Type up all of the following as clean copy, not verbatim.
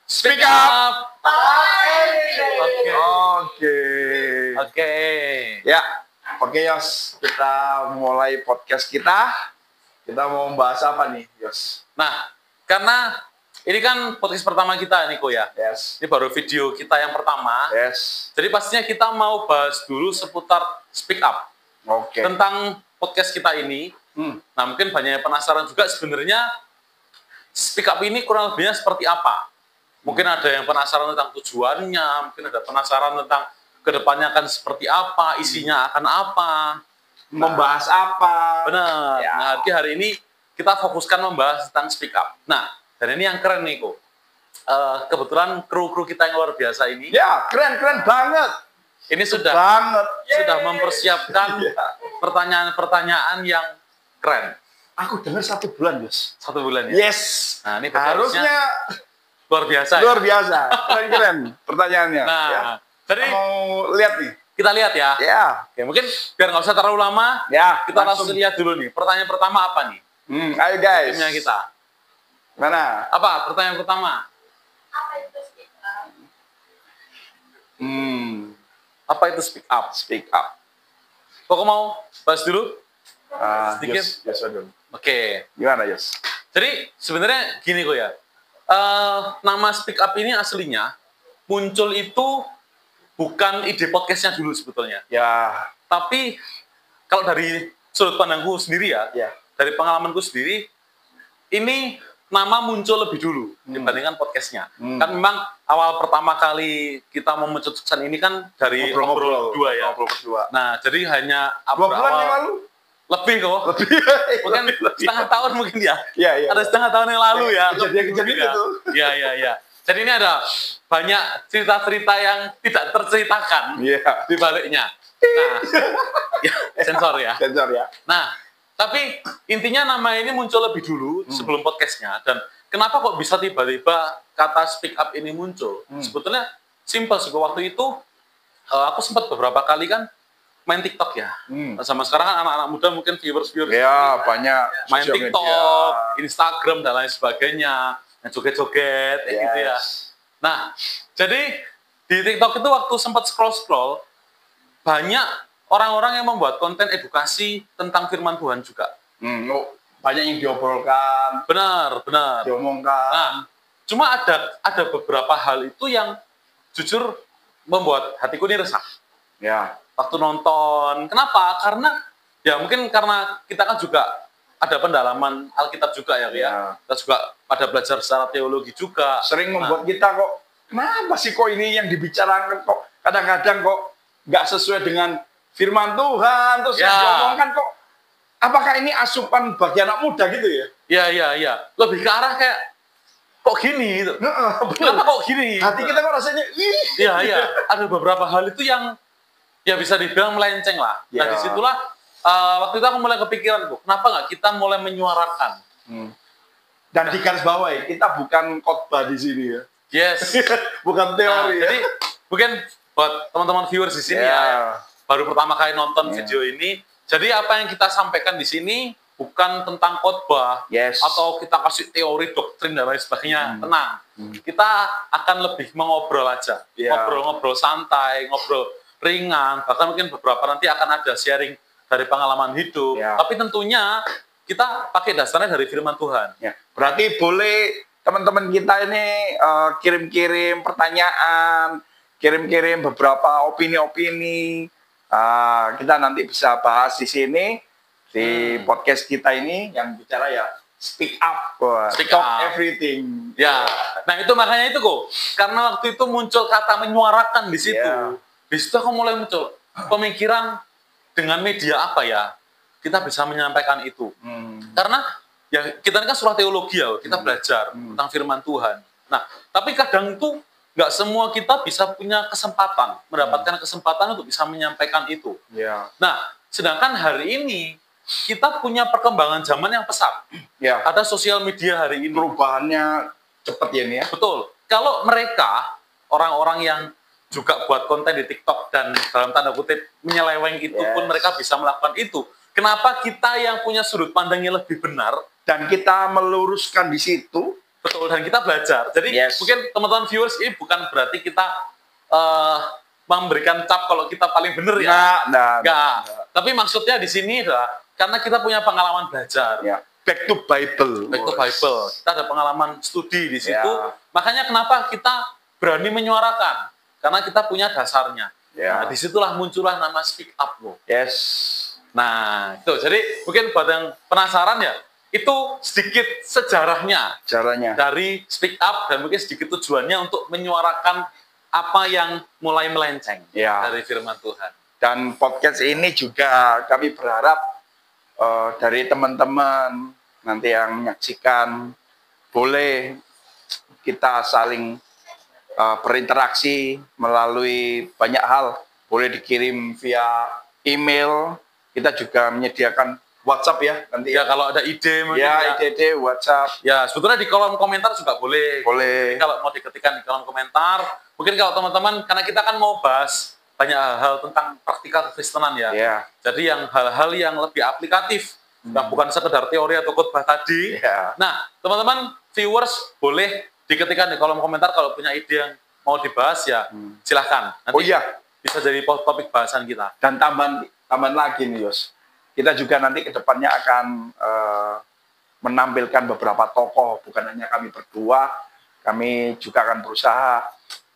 Speak up. Oke. Ya, oke Yos. Kita mulai podcast kita. Kita mau membahas apa nih, Yos? Nah, karena ini kan podcast pertama kita, Niko ya. Yes. Ini baru video kita yang pertama. Yes. Jadi pastinya kita mau bahas dulu seputar speak up. Oke. Tentang podcast kita ini. Nah, mungkin banyak yang penasaran juga sebenarnya speak up ini kurang lebihnya seperti apa. Mungkin ada yang penasaran tentang tujuannya, mungkin ada penasaran tentang kedepannya akan seperti apa, isinya akan apa, Membahas apa? benar. Ya. Nah, hari ini kita fokuskan membahas tentang speak up. Nah, dan ini yang keren nih, Ko. Kebetulan kru-kru kita yang luar biasa ini, Ya, keren banget. ini sudah mempersiapkan pertanyaan-pertanyaan yang keren. Aku dengar 1 bulan, Yos. 1 bulan ya. Yes. Nah, ini Harusnya luar biasa. luar biasa. Keren pertanyaannya. Nah, Ya. jadi Mau lihat nih. kita lihat ya. Ya. Oke, mungkin biar nggak usah terlalu lama, Ya. kita langsung lihat dulu nih. Pertanyaan pertama apa nih? Ayo guys. Timnya kita. Mana? Apa pertanyaan pertama? Apa itu speak up? Apa itu speak up? Speak up. Pokoknya mau bahas dulu? Sedikit? Yes, aduh. Oke. Gimana, Yos? Jadi sebenarnya gini kok ya. Nama speak up ini aslinya muncul itu bukan ide podcastnya dulu sebetulnya. Ya. Tapi kalau dari sudut pandangku sendiri ya, Ya. dari pengalamanku sendiri, ini nama muncul lebih dulu dibandingkan podcastnya. Kan memang awal pertama kali kita memutuskan ini kan dari ngobrol berdua ya. Ngobrol berdua. Nah, jadi hanya 2 bulan yang lalu? lebih kok. Mungkin setengah tahun mungkin ya. Iya. Ada setengah tahun yang lalu ya. Kejadian-kejadian Ya. itu. Iya. Jadi ini ada banyak cerita-cerita yang tidak terceritakan Iya. di baliknya. Nah, ya, sensor ya. Sensor ya. Nah, tapi intinya nama ini muncul lebih dulu sebelum podcastnya. Dan kenapa kok bisa tiba-tiba kata speak up ini muncul? Sebetulnya simpel sih. Waktu itu aku sempat beberapa kali kan main TikTok ya. Sama sekarang kan anak-anak muda mungkin viewers Ya, banyak main sosial TikTok, media. Instagram dan lain sebagainya, yang joget-joget gitu ya. Nah, jadi di TikTok itu waktu sempat scroll-scroll, banyak orang-orang yang membuat konten edukasi tentang firman Tuhan juga. Banyak yang diobrolkan, Benar. diomongkan. Nah, cuma ada beberapa hal itu yang jujur membuat hatiku ini resah. Ya. Waktu nonton. Kenapa? Karena ya mungkin karena kita kan juga ada pendalaman Alkitab juga ya. Kita juga pada belajar secara teologi juga. Sering membuat kita kok, kenapa sih kok ini yang dibicarakan kok kadang-kadang kok nggak sesuai dengan firman Tuhan, terus yang diomongkan kok, apakah ini asupan bagi anak muda gitu ya? Iya. Lebih ke arah kayak kok gini gitu. Kenapa kok gini? Hati kita kok rasanya, Iya. Ada beberapa hal itu yang ya bisa dibilang melenceng lah. Nah, disitulah waktu itu aku mulai kepikiran, kenapa nggak kita mulai menyuarakan? Dan di garis bawah ya, kita bukan khotbah di sini ya. Yes. Bukan teori ya. Jadi mungkin buat teman-teman viewers di sini ya, baru pertama kali nonton video ini. Jadi apa yang kita sampaikan di sini bukan tentang khotbah atau kita kasih teori doktrin dan lain sebagainya. Tenang. Kita akan lebih mengobrol aja. Ngobrol-ngobrol santai, ngobrol ringan, bahkan mungkin beberapa nanti akan ada sharing dari pengalaman hidup. Tapi tentunya kita pakai dasarnya dari firman Tuhan. Berarti boleh teman-teman kita ini kirim-kirim pertanyaan, kirim-kirim beberapa opini-opini. Kita nanti bisa bahas di sini di podcast kita ini yang bicara ya speak up, talk everything. Ya, nah itu makanya itu kok, karena waktu itu muncul kata menyuarakan di situ. Di situ aku mulai muncul pemikiran dengan media apa ya kita bisa menyampaikan itu. Karena ya kita ini kan surah teologi ya, kita belajar tentang firman Tuhan. Nah, tapi kadang itu nggak semua kita bisa punya kesempatan, mendapatkan kesempatan untuk bisa menyampaikan itu. Nah, sedangkan hari ini kita punya perkembangan zaman yang pesat. Ada sosial media hari ini. Perubahannya cepat ya nih ya. Betul. Kalau mereka, orang-orang yang juga buat konten di TikTok dan dalam tanda kutip menyeleweng itu pun mereka bisa melakukan itu. Kenapa kita yang punya sudut pandangnya lebih benar dan kita meluruskan di situ, Betul, dan kita belajar. Jadi mungkin teman-teman viewers ini bukan berarti kita memberikan cap kalau kita paling benar ya. Enggak. Tapi maksudnya di sini adalah karena kita punya pengalaman belajar. Ya. Back to Bible. Back to Bible. Kita ada pengalaman studi di situ. Makanya kenapa kita berani menyuarakan? Karena kita punya dasarnya. Nah, disitulah muncullah nama Speak Up loh. Yes. Nah, itu. Jadi mungkin buat yang penasaran ya, itu sedikit sejarahnya dari Speak Up dan mungkin sedikit tujuannya untuk menyuarakan apa yang mulai melenceng dari firman Tuhan. Dan podcast ini juga kami berharap dari teman-teman nanti yang menyaksikan boleh kita saling berinteraksi melalui banyak hal. Boleh dikirim via email. Kita juga menyediakan WhatsApp ya nanti. Ya kalau ada ide mungkin ide WhatsApp. Ya sebetulnya di kolom komentar juga boleh. Jadi, kalau mau diketikkan di kolom komentar, mungkin kalau teman-teman karena kita kan mau bahas banyak hal tentang praktikal kekristenan ya. Jadi yang hal-hal yang lebih aplikatif, yang bukan sekedar teori atau khotbah tadi. Nah, teman-teman viewers boleh diketikkan di kolom komentar kalau punya ide yang mau dibahas ya silahkan. Nanti bisa jadi topik bahasan kita. Dan tambahan lagi nih Yos. Kita juga nanti ke depannya akan menampilkan beberapa tokoh, bukan hanya kami berdua, kami juga akan berusaha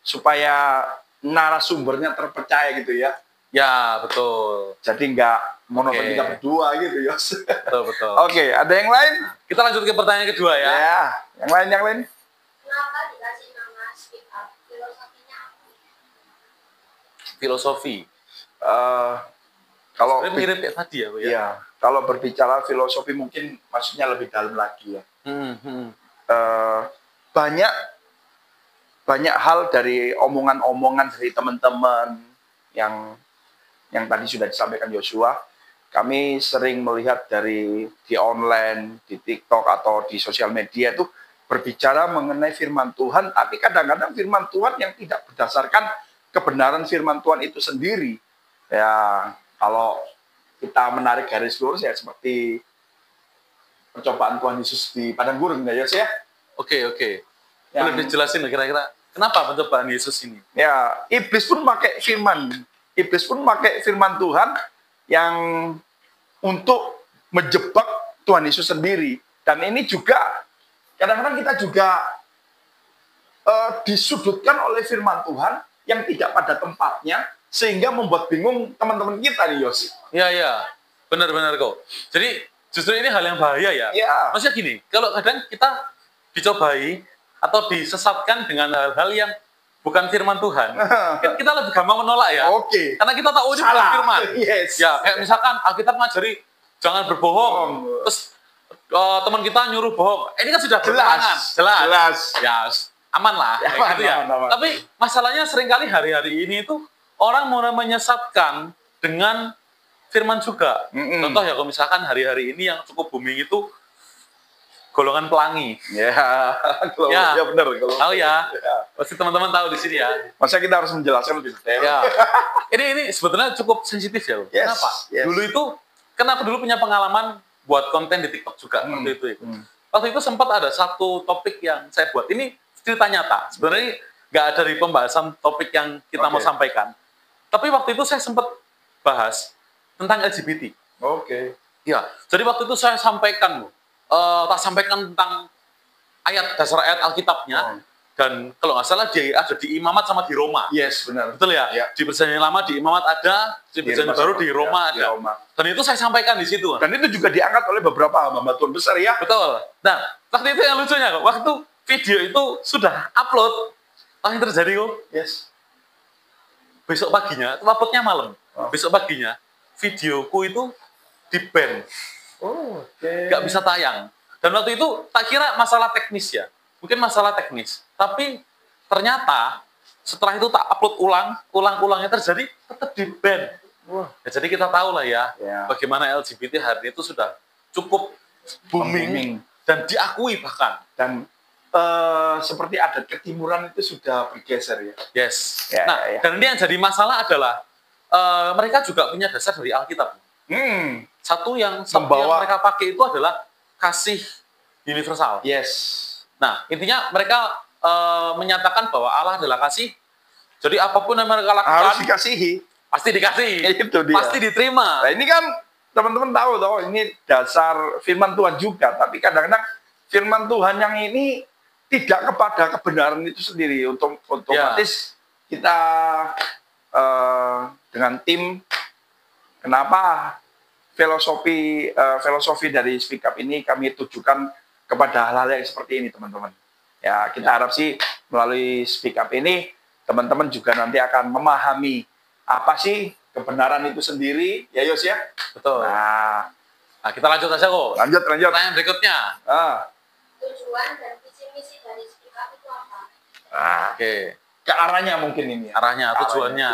supaya narasumbernya terpercaya gitu ya. Ya, betul. Jadi nggak monoton kita berdua gitu, Yos. Betul. Oke, ada yang lain? Kita lanjut ke pertanyaan kedua ya. Ya, yang lain. Kenapa dikasih nama Speak Up? Filosofinya apa? Filosofi. Kalau mirip kayak tadi ya, Bu, ya. Iya, kalau berbicara filosofi mungkin maksudnya lebih dalam lagi ya. Banyak hal dari omongan-omongan dari teman-teman yang tadi sudah disampaikan Yosua. Kami sering melihat dari di online, di TikTok atau di sosial media itu berbicara mengenai firman Tuhan, tapi kadang-kadang firman Tuhan yang tidak berdasarkan kebenaran firman Tuhan itu sendiri. Ya, kalau kita menarik garis lurus ya seperti percobaan Tuhan Yesus di padang gurun ya Yos ya. Oke. Boleh dijelasin kira-kira kenapa percobaan Yesus ini? Ya, iblis pun pakai firman. Iblis pun pakai firman Tuhan yang untuk menjebak Tuhan Yesus sendiri. Dan ini juga kadang-kadang kita juga disudutkan oleh firman Tuhan yang tidak pada tempatnya, sehingga membuat bingung teman-teman kita nih Yos. Iya, benar kok. Jadi justru ini hal yang bahaya ya. Maksudnya gini, kalau kadang kita dicobai atau disesatkan dengan hal-hal yang bukan firman Tuhan, kita lebih gampang menolak ya. Karena kita tahu ini bukan firman. Ya, kayak misalkan Alkitab ngajari jangan berbohong, terus teman kita nyuruh bohong. Ini kan sudah jelas. Ya, aman lah. Gitu ya. Aman. Tapi masalahnya seringkali hari-hari ini itu orang mulai menyesatkan dengan firman juga. Contoh ya, kalau misalkan hari-hari ini yang cukup booming itu golongan pelangi. Ya benar. Tahu ya. Pasti teman-teman tahu di sini ya. Masa kita harus menjelaskan lebih detail. Ya. Ini sebetulnya cukup sensitif ya. Kenapa? Kenapa dulu punya pengalaman buat konten di TikTok juga waktu itu. Waktu itu sempat ada satu topik yang saya buat. Ini cerita nyata. Sebenarnya nggak ada dari pembahasan topik yang kita mau sampaikan. Tapi waktu itu saya sempat bahas tentang LGBT. Ya, jadi waktu itu saya sampaikan, tentang dasar ayat Alkitabnya, dan kalau nggak salah dia ada di Imamat sama di Roma. Yes, benar. Betul ya? Di Perjanjian Lama di Imamat ada, di Perjanjian Baru di Roma ada. Dan itu saya sampaikan di situ. Dan itu juga diangkat oleh beberapa hamba Tuhan besar ya. Betul. Nah, waktu itu yang lucunya kok, waktu video itu sudah upload, apa yang terjadi kok? Besok paginya, uploadnya malam. Besok paginya, videoku itu di-ban. Nggak bisa tayang. Dan waktu itu tak kira masalah teknis ya. Mungkin masalah teknis. Tapi ternyata setelah itu tak upload ulang-ulangnya terjadi, tetap di-ban. Ya, jadi kita tahu lah ya, bagaimana LGBT hari ini itu sudah cukup booming dan diakui bahkan. Dan seperti adat ketimuran itu sudah bergeser ya. Yes. Dan ini yang jadi masalah adalah mereka juga punya dasar dari Alkitab. Satu yang mereka pakai itu adalah kasih universal. Yes. Nah, intinya mereka menyatakan bahwa Allah adalah kasih. Jadi apapun yang mereka lakukan Harus dikasihi. pasti dikasih, Itu dia. pasti diterima. Nah, ini kan teman-teman tahu toh, ini dasar firman Tuhan juga. Tapi kadang-kadang firman Tuhan yang ini tidak kepada kebenaran itu sendiri. Otomatis kita dengan tim, kenapa filosofi dari Speak Up ini kami tujukan kepada hal-hal yang seperti ini, teman-teman. Ya, kita harap sih melalui Speak Up ini teman-teman juga nanti akan memahami apa sih kebenaran itu sendiri, ya Yos ya. Betul. Nah, kita lanjut aja kok. Lanjut. Pertanyaan berikutnya. Tujuan dan visi misi dari Speak Up itu apa? Oke. Ke arahnya mungkin ini. Arahnya, tujuannya.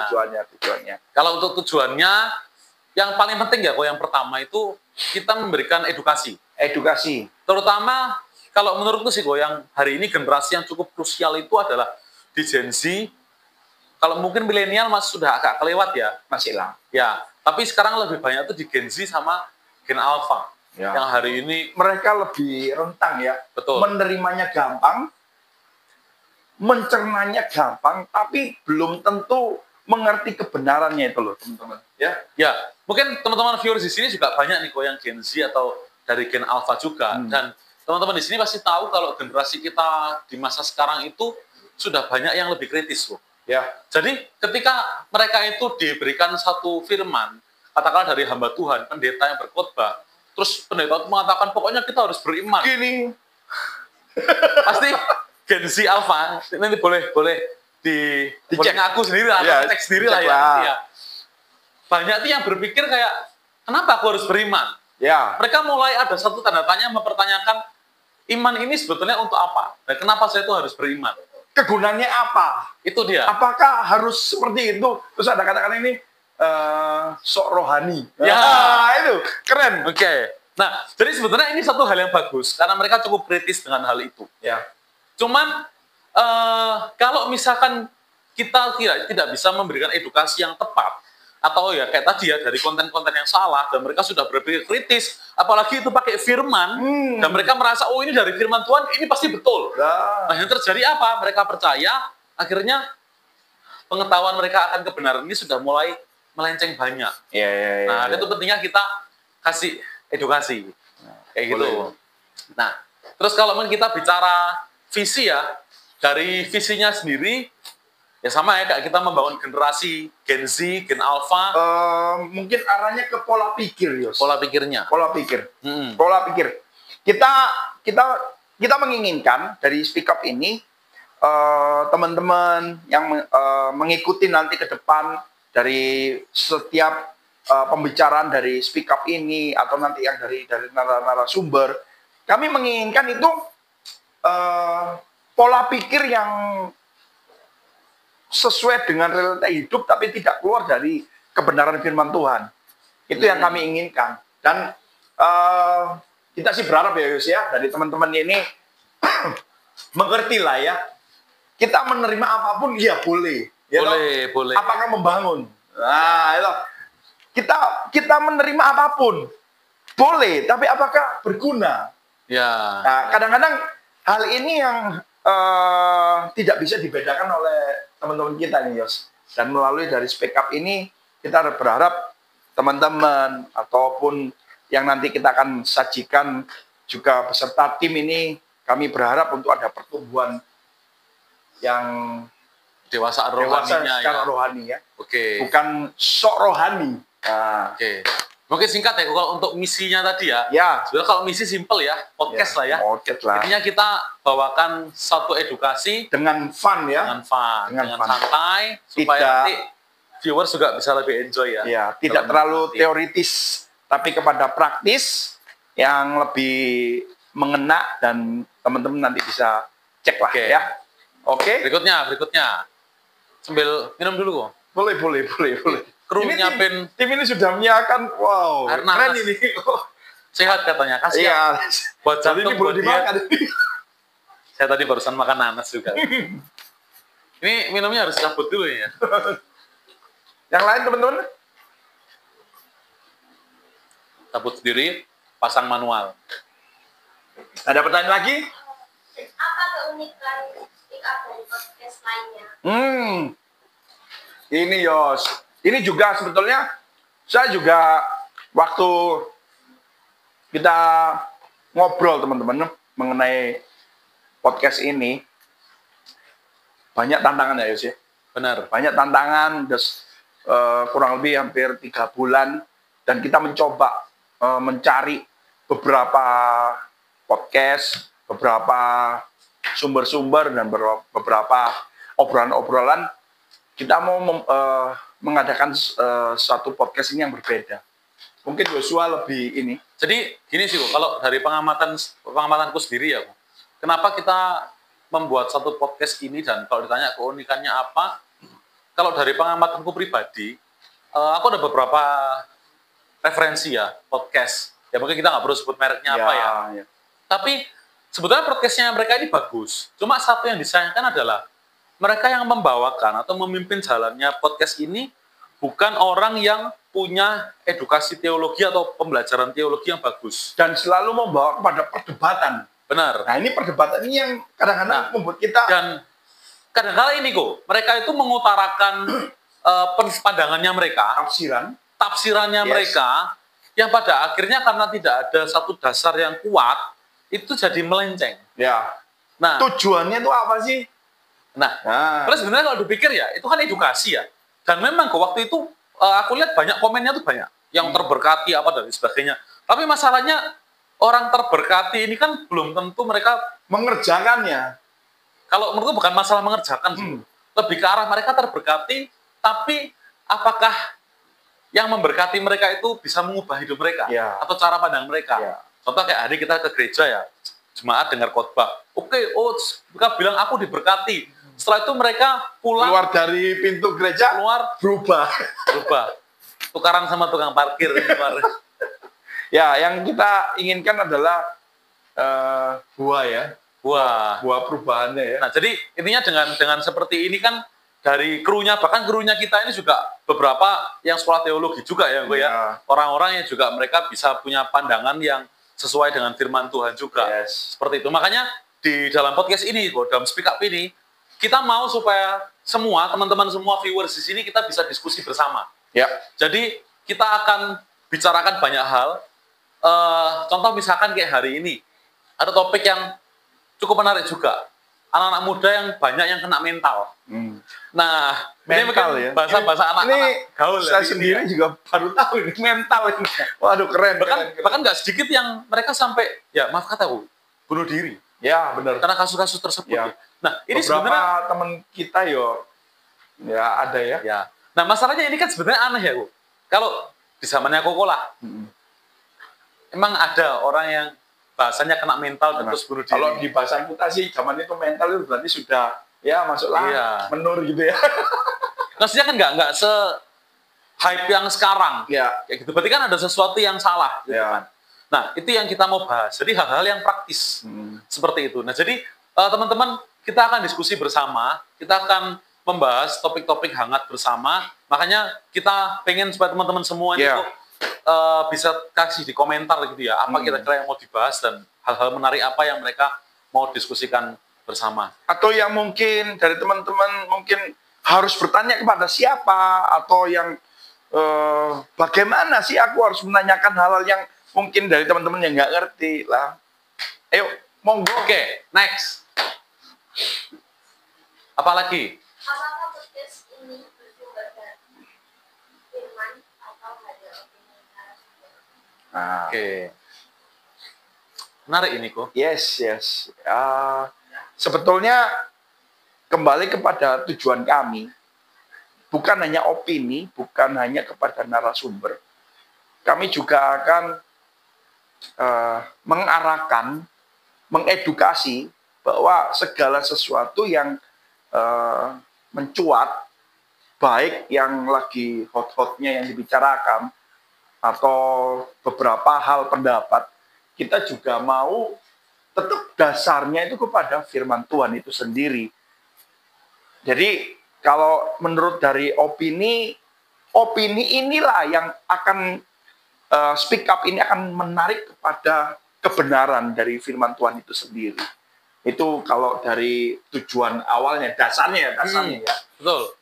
Tujuannya. Kalau untuk tujuannya, yang paling penting ya kok yang pertama itu kita memberikan edukasi. Edukasi. Terutama kalau menurutku sih kok yang hari ini generasi yang cukup krusial itu adalah di Gen Z. Kalau mungkin milenial masih sudah agak kelewat ya. Masih lah. Ya, tapi sekarang lebih banyak tuh di Gen Z sama Gen Alpha. Ya. Yang hari ini Mereka lebih rentang ya. betul. Menerimanya gampang, mencernanya gampang, tapi belum tentu mengerti kebenarannya itu loh, teman-teman. Ya, Mungkin teman-teman viewers di sini juga banyak nih kok yang Gen Z atau dari Gen Alpha juga. Dan teman-teman di sini pasti tahu kalau generasi kita di masa sekarang itu sudah banyak yang lebih kritis kok. ya. Jadi ketika mereka itu diberikan satu firman, katakanlah dari hamba Tuhan, pendeta yang berkhotbah, terus pendeta itu mengatakan pokoknya kita harus beriman. Gini. Pasti Gen Z Alpha nanti boleh Dicek. ngaku sendiri lah, Ya, cek sendiri lah cek ya. lah. Ya. Banyak tuh yang berpikir kayak kenapa aku harus beriman? Ya. Mereka mulai ada satu tanda tanya mempertanyakan iman ini sebetulnya untuk apa? Dan kenapa saya itu harus beriman? Kegunaannya apa? Itu dia. Apakah harus seperti itu? Terus ada kata-kata ini sok rohani. Ya. Itu keren. Oke. Nah, jadi sebetulnya ini satu hal yang bagus karena mereka cukup kritis dengan hal itu. Ya. Cuman kalau misalkan kita tidak bisa memberikan edukasi yang tepat atau ya kayak tadi ya dari konten-konten yang salah dan mereka sudah berpikir kritis, apalagi itu pakai firman dan mereka merasa oh ini dari firman Tuhan, ini pasti betul. Nah, Nah, yang terjadi apa? Mereka percaya, akhirnya pengetahuan mereka akan kebenaran ini sudah mulai melenceng banyak. ya. Nah, itu pentingnya kita kasih edukasi. Kayak gitu. Boleh. Nah, terus kalau kita bicara visi ya, dari visinya sendiri, ya sama ya, kayak kita membangun generasi Gen Z, Gen Alpha, Mungkin arahnya ke pola pikir, Yos. pola pikirnya. Pola pikir. Hmm. Pola pikir. Kita menginginkan dari Speak Up ini teman-teman yang mengikuti nanti ke depan dari setiap pembicaraan dari Speak Up ini atau nanti yang dari narasumber, kami menginginkan itu pola pikir yang sesuai dengan realita hidup tapi tidak keluar dari kebenaran firman Tuhan. Itu yang kami inginkan. Dan kita sih berharap ya Yus ya, dari teman-teman ini mengerti lah ya. Kita menerima apapun ya boleh. Ya Boleh. Apakah membangun? Nah, itu. Kita menerima apapun. Boleh, tapi apakah berguna? Ya. Nah, kadang-kadang hal ini yang tidak bisa dibedakan oleh teman-teman kita nih, Yos. Dan melalui dari Speak Up ini, kita berharap teman-teman ataupun yang nanti kita akan sajikan juga beserta tim ini, kami berharap untuk ada pertumbuhan yang Dewasa dewasa rohaninya secara ya. rohani ya. Oke. Bukan sok rohani. Nah, Oke. Mungkin singkat ya kalau untuk misinya tadi ya. ya. Sebenarnya kalau misi simple ya, podcast lah ya. Podcast lah. Intinya kita bawakan satu edukasi Dengan fun ya. dengan fun, Dengan dengan fun. santai supaya Tidak- nanti viewers juga bisa lebih enjoy ya. Ya, tidak Kalau terlalu nanti. teoritis, tapi kepada praktis yang lebih mengena dan teman-teman nanti bisa cek lah Oke. ya. Oke? Berikutnya. Sambil minum dulu kok. Boleh. Kru Ini nyiapin tim ini sudah menyiapkan, wow, Air keren nanas. ini. sehat katanya. Kasih Iya. buat Jadi ini jantung, boleh buat diet. dimakan. Saya tadi barusan makan nanas juga. Ini minumnya harus cabut dulu ya. Yang lain teman-teman? Cabut sendiri, pasang manual. Ada pertanyaan lagi? Apa keunikan speak up dari podcast lainnya? Ini Yos, ini juga sebetulnya saya juga waktu kita ngobrol teman-teman mengenai podcast ini banyak tantangan ya Yos ya. Benar. Banyak tantangan, kurang lebih hampir 3 bulan dan kita mencoba mencari beberapa podcast, beberapa sumber-sumber dan beberapa obrolan-obrolan. Kita mau mengadakan suatu podcast ini yang berbeda. Mungkin Joshua lebih ini. Jadi gini sih, Bu, kalau dari pengamatanku sendiri ya, Bu, kenapa kita membuat satu podcast ini dan kalau ditanya keunikannya apa, kalau dari pengamatanku pribadi, aku ada beberapa referensi ya podcast. Ya mungkin kita nggak perlu sebut mereknya apa ya. Tapi sebetulnya podcastnya mereka ini bagus. Cuma satu yang disayangkan adalah mereka yang membawakan atau memimpin jalannya podcast ini bukan orang yang punya edukasi teologi atau pembelajaran teologi yang bagus. Dan selalu membawa kepada perdebatan. Benar. Nah ini perdebatan ini yang kadang-kadang membuat kita... Dan kadang-kadang ini kok, mereka itu mengutarakan pandangannya mereka, tafsirannya mereka, yang pada akhirnya karena tidak ada satu dasar yang kuat, itu jadi melenceng. Ya. Nah, tujuannya itu apa sih? Terus sebenarnya kalau dipikir ya, itu kan edukasi ya. Dan memang ke waktu itu aku lihat banyak komennya tuh banyak yang terberkati apa dan sebagainya. Tapi masalahnya orang terberkati ini kan belum tentu mereka mengerjakannya. Kalau menurutku bukan masalah mengerjakan sih. Lebih ke arah mereka terberkati, tapi apakah yang memberkati mereka itu bisa mengubah hidup mereka atau cara pandang mereka? Contoh kayak hari kita ke gereja ya, jemaat dengar khotbah. Oke, mereka bilang aku diberkati. Setelah itu mereka pulang, keluar dari pintu gereja, berubah. Tukaran sama tukang parkir. Ya, yang kita inginkan adalah buah perubahannya ya. Nah, jadi intinya dengan seperti ini kan dari krunya, bahkan krunya kita ini juga beberapa yang sekolah teologi juga ya, ya. Orang-orang yang juga mereka bisa punya pandangan yang sesuai dengan firman Tuhan juga. Seperti itu. Makanya di dalam podcast ini, dalam Speak Up ini, kita mau supaya semua teman-teman semua viewers di sini kita bisa diskusi bersama. Ya. Jadi kita akan bicarakan banyak hal. Contoh misalkan kayak hari ini ada topik yang cukup menarik juga. Anak-anak muda yang banyak yang kena mental. Nah, mental ini ya. Bahasa anak-anak gaul. Saya sendiri juga baru tahu ini mental ini. Waduh keren. Bahkan nggak sedikit yang mereka sampai ya maaf kataku bunuh diri. Ya benar. Karena kasus-kasus tersebut. Ya. Nah, ini beberapa sebenarnya teman kita ya ada ya. Ya. Nah, masalahnya ini kan sebenarnya aneh ya, Bu. Kalau di zamannya Koko lah, emang ada orang yang bahasanya kena mental dan terus bunuh diri. Kalau di bahasa kita sih zaman itu mental itu berarti sudah ya masuklah menur gitu ya. Maksudnya kan nggak se hype yang sekarang. Ya. Kayak gitu. Berarti kan ada sesuatu yang salah. Gitu kan. Nah, itu yang kita mau bahas. Jadi hal-hal yang praktis seperti itu. Nah, jadi teman-teman kita akan diskusi bersama. Kita akan membahas topik-topik hangat bersama. Makanya kita pengen supaya teman-teman semuanya itu bisa kasih di komentar gitu ya. Apa kira-kira yang mau dibahas dan hal-hal menarik apa yang mereka mau diskusikan bersama. Atau yang mungkin dari teman-teman mungkin harus bertanya kepada siapa atau yang bagaimana sih aku harus menanyakan hal-hal yang mungkin dari teman-teman yang nggak ngerti lah. Ayo, monggo. Oke, next. Apalagi? Apakah podcast ini bersumber dari firman atau hanya opini narasumber? Oke. Menarik ini kok. Yes. Sebetulnya kembali kepada tujuan kami. Bukan hanya opini, bukan hanya kepada narasumber. Kami juga akan mengarahkan, mengedukasi bahwa segala sesuatu yang mencuat, baik yang lagi hot-hotnya yang dibicarakan, atau beberapa hal pendapat, kita juga mau tetap dasarnya itu kepada firman Tuhan itu sendiri. Jadi kalau menurut dari opini inilah yang akan speak up ini akan menarik kepada kebenaran dari firman Tuhan itu sendiri. Itu kalau dari tujuan awalnya, dasarnya ya. Betul.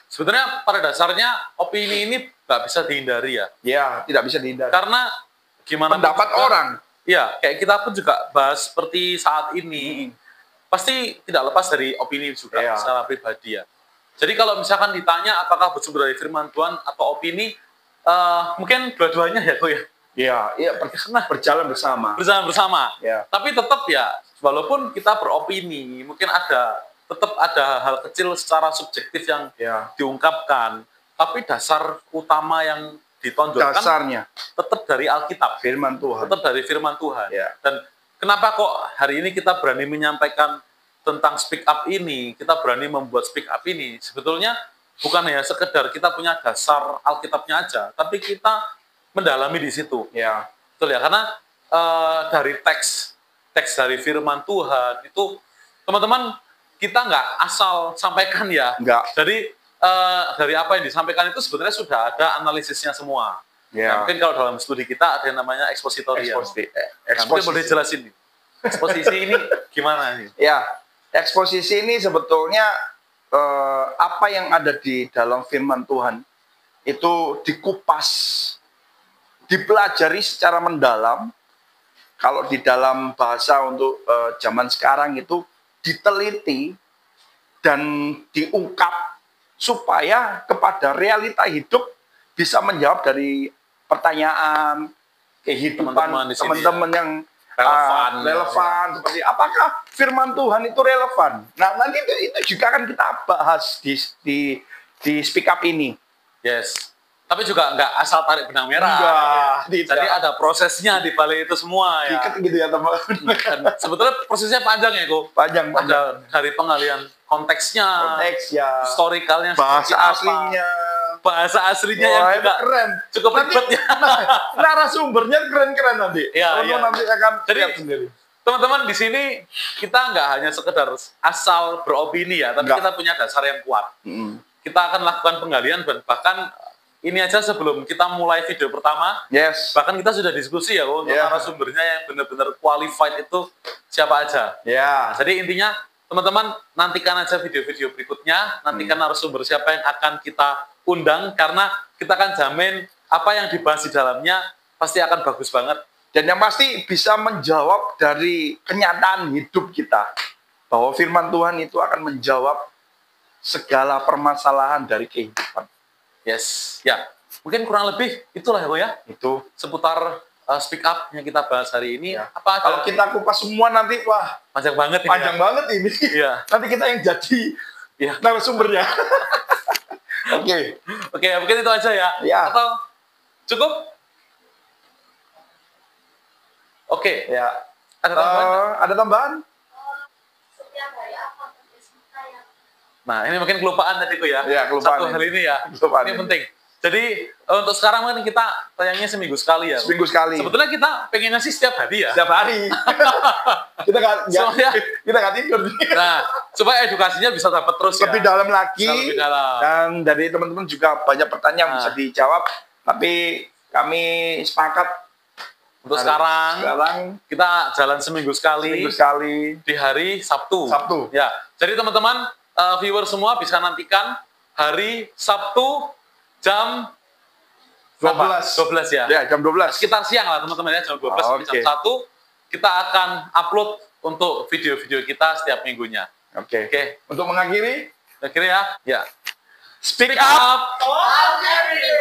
Sebenarnya pada dasarnya opini ini nggak bisa dihindari ya. Ya, tidak bisa dihindari. Karena gimana Pendapat pun juga, orang. Ya, kayak kita pun juga bahas seperti saat ini, pasti tidak lepas dari opini juga Iya. secara pribadi ya. Jadi kalau misalkan ditanya apakah bersumber dari firman Tuhan atau opini, mungkin dua-duanya ya kok ya. Iya, berjalan bersama. Bersama. Ya. Tapi tetap ya, walaupun kita beropini, mungkin tetap ada hal kecil secara subjektif yang Ya. diungkapkan. Tapi dasar utama yang ditonjolkan Dasarnya tetap dari Alkitab. firman Tuhan. Tetap dari firman Tuhan. Ya. Dan kenapa kok hari ini kita berani menyampaikan tentang speak up ini, kita berani membuat speak up ini, sebetulnya bukan hanya sekedar kita punya dasar Alkitabnya aja, tapi kita mendalami di situ. Ya. Betul ya, karena dari teks dari firman Tuhan itu, teman-teman, kita nggak asal sampaikan ya. Enggak. Jadi dari apa yang disampaikan itu sebenarnya sudah ada analisisnya semua. Ya. Nah, mungkin kalau dalam studi kita ada yang namanya ekspositorial. Nah, mungkin boleh jelasin nih. Eksposisi ini gimana nih? Ya, eksposisi ini sebetulnya apa yang ada di dalam firman Tuhan itu dikupas, dipelajari secara mendalam. Kalau di dalam bahasa untuk zaman sekarang itu diteliti dan diungkap supaya kepada realita hidup bisa menjawab dari pertanyaan kehidupan Teman-teman di sini teman-teman yang relevan. Seperti apakah firman Tuhan itu relevan? Nah, nanti itu juga akan kita bahas di speak up ini. Yes. Tapi juga nggak asal tarik benang merah. Enggak, Jadi ada prosesnya di balik itu semua ya. Diikat gitu ya, teman. Dan sebetulnya prosesnya panjang ya, Ko. Panjang. Ada dari pengalian konteksnya, Konteks ya, historikalnya, bahasa seperti apa, aslinya. bahasa aslinya Wah, yang itu juga keren. cukup ribet ya. Narasumbernya keren-keren nanti. Iya, Teman-teman iya. nanti akan Jadi, lihat sendiri. teman-teman di sini kita nggak hanya sekedar asal beropini ya, tapi Nggak. kita punya dasar yang kuat. Mm. Kita akan lakukan penggalian dan bahkan ini aja sebelum kita mulai video pertama, Yes. bahkan kita sudah diskusi ya untuk Yeah. narasumbernya yang benar-benar qualified itu siapa aja. Ya. Jadi intinya teman-teman nantikan aja video-video berikutnya, nantikan narasumber siapa yang akan kita undang karena kita akan jamin apa yang dibahas di dalamnya pasti akan bagus banget. Dan yang pasti bisa menjawab dari kenyataan hidup kita. Bahwa firman Tuhan itu akan menjawab segala permasalahan dari kehidupan. Yes, ya. Mungkin kurang lebih itulah ya, Itu. seputar speak up yang kita bahas hari ini. Ya. Apa Kalau kita kupas semua nanti, wah, panjang banget ini. panjang banget ini. Iya. Nanti kita yang jadi Iya. narasumbernya. Oke. Oke, mungkin itu aja ya. Ya. Atau cukup? Oke, Ya. ada tambahan? Ada tambahan? Setiap hari apa tugas kita yang Nah, ini mungkin kelupaan tadi ya. Iya, kelupaan Satu ini. hal ini ya. Kelupaan Ini ini. penting. Jadi untuk sekarang kan kita tayangnya seminggu sekali ya. Seminggu sekali. Sebetulnya kita pengennya sih setiap hari ya. Setiap hari. kita Soalnya- nggak tidur. Nah, supaya edukasinya bisa dapat terus ya. Lebih dalam lagi. Bisa lebih dalam. Dan dari teman-teman juga banyak pertanyaan yang Nah. bisa dijawab. Tapi kami sepakat Untuk sekarang kita jalan seminggu sekali seminggu sekali. di hari Sabtu. Sabtu. Ya. Jadi teman-teman viewer semua bisa nantikan hari Sabtu jam 12. 12 ya. Ya, jam 12. Sekitar siang lah teman-teman ya, jam 12 sampai Oke. jam 1 kita akan upload untuk video-video kita setiap minggunya. Oke. Oke. Untuk mengakhiri, Akhirnya ya. speak Speak up. up. all every day.